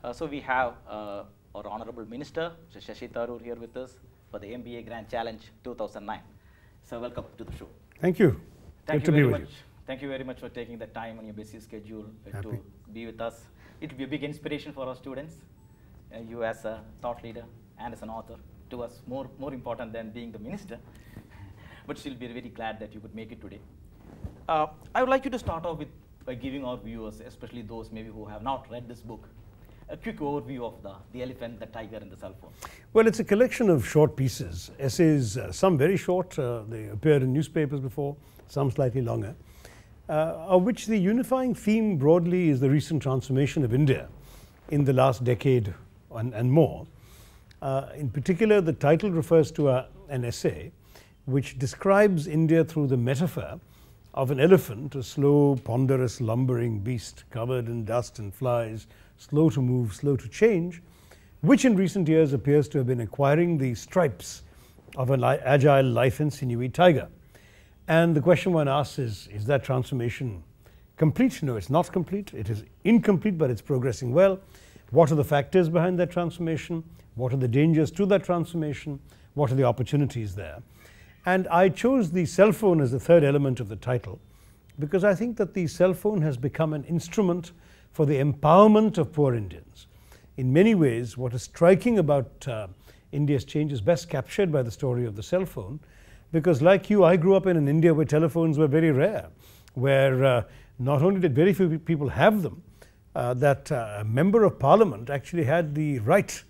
So we have our Honorable Minister, Mr. Shashi Tharoor, here with us for the MBA Grand Challenge 2009. So welcome to the show. Thank you. Thank Good you to be very with much. Thank you very much for taking the time on your busy schedule to be with us. It will be a big inspiration for our students. You as a thought leader and as an author, to us more important than being the minister. But still, we're very glad that you could make it today. I would like you to start off by giving our viewers, especially those maybe who have not read this book, a quick overview of the elephant, the tiger, and the cell phone. Well, it's a collection of short pieces, essays, some very short, they appeared in newspapers before, some slightly longer, of which the unifying theme broadly is the recent transformation of India in the last decade and more. In particular, the title refers to an essay which describes India through the metaphor of an elephant, a slow, ponderous, lumbering beast covered in dust and flies, slow to move, slow to change, which in recent years appears to have been acquiring the stripes of an agile, lithe and sinewy tiger. And the question one asks is that transformation complete? No, it's not complete. It is incomplete, but it's progressing well. What are the factors behind that transformation? What are the dangers to that transformation? What are the opportunities there? And I chose the cell phone as the third element of the title because I think that the cell phone has become an instrument for the empowerment of poor Indians. In many ways, what is striking about India's change is best captured by the story of the cell phone, because like you, I grew up in an India where telephones were very rare, where not only did very few people have them, that a member of parliament actually had the right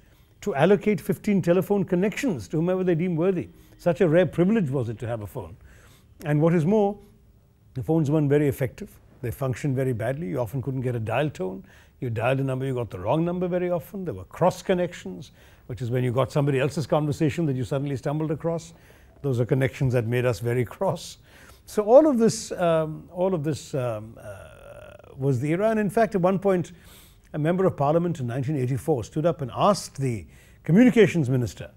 to allocate 15 telephone connections to whomever they deemed worthy. Such a rare privilege was it to have a phone. And what is more, the phones weren't very effective. They functioned very badly. You often couldn't get a dial tone. You dialed a number, you got the wrong number very often. There were cross connections, which is when you got somebody else's conversation that you suddenly stumbled across. Those are connections that made us very cross. So all of this was the era. And in fact, at one point, a member of parliament in 1984 stood up and asked the communications minister,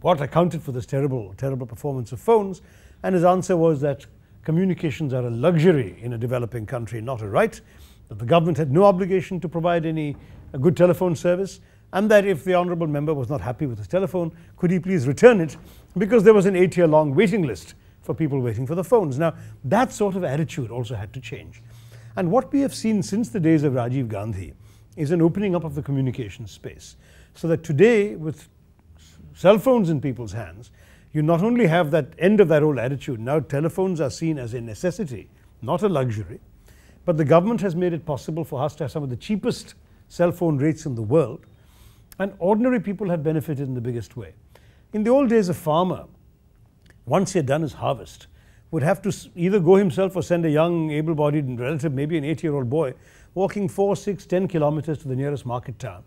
what accounted for this terrible performance of phones. And his answer was that communications are a luxury in a developing country, not a right, that the government had no obligation to provide a good telephone service, and that if the honourable member was not happy with his telephone, could he please return it, because there was an 8-year-long waiting list for people waiting for the phones. Now, that sort of attitude also had to change. And what we have seen since the days of Rajiv Gandhi is an opening up of the communication space, so that today, with cell phones in people's hands, you not only have that end of that old attitude, now telephones are seen as a necessity, not a luxury, but the government has made it possible for us to have some of the cheapest cell phone rates in the world, and ordinary people have benefited in the biggest way. In the old days, a farmer, once he had done his harvest, would have to either go himself or send a young, able-bodied relative, maybe an 8-year-old boy, walking 4, 6, 10 kilometers to the nearest market town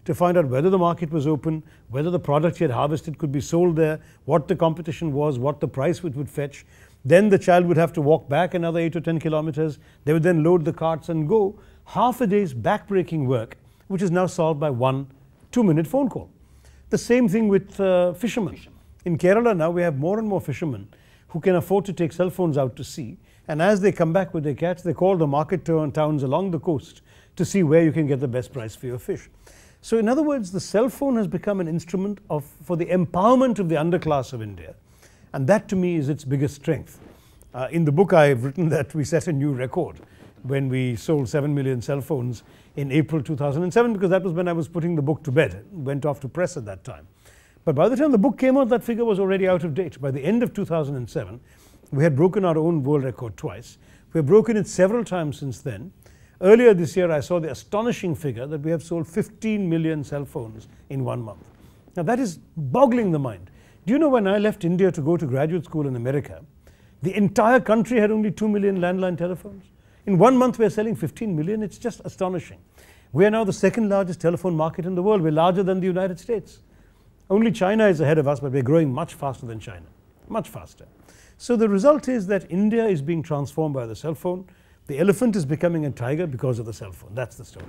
to find out whether the market was open, whether the product he had harvested could be sold there, what the competition was, what the price it would fetch. Then the child would have to walk back another 8 or 10 kilometers. They would then load the carts and go. Half a day's back-breaking work, which is now solved by 1 2-minute phone call. The same thing with fishermen. In Kerala now, we have more and more fishermen who can afford to take cell phones out to sea. And as they come back with their catch, they call the market towns along the coast to see where you can get the best price for your fish. So in other words, the cell phone has become an instrument for the empowerment of the underclass of India. And that to me is its biggest strength. In the book I've written that we set a new record when we sold 7 million cell phones in April 2007, because that was when I was putting the book to bed. It went off to press at that time. But by the time the book came out, that figure was already out of date. By the end of 2007, we had broken our own world record twice. We have broken it several times since then. Earlier this year, I saw the astonishing figure that we have sold 15 million cell phones in 1 month. Now, that is boggling the mind. Do you know when I left India to go to graduate school in America, the entire country had only 2 million landline telephones? In 1 month, we're selling 15 million. It's just astonishing. We are now the second largest telephone market in the world. We're larger than the United States. Only China is ahead of us, but we're growing much faster than China, much faster. So the result is that India is being transformed by the cell phone. The elephant is becoming a tiger because of the cell phone. That's the story.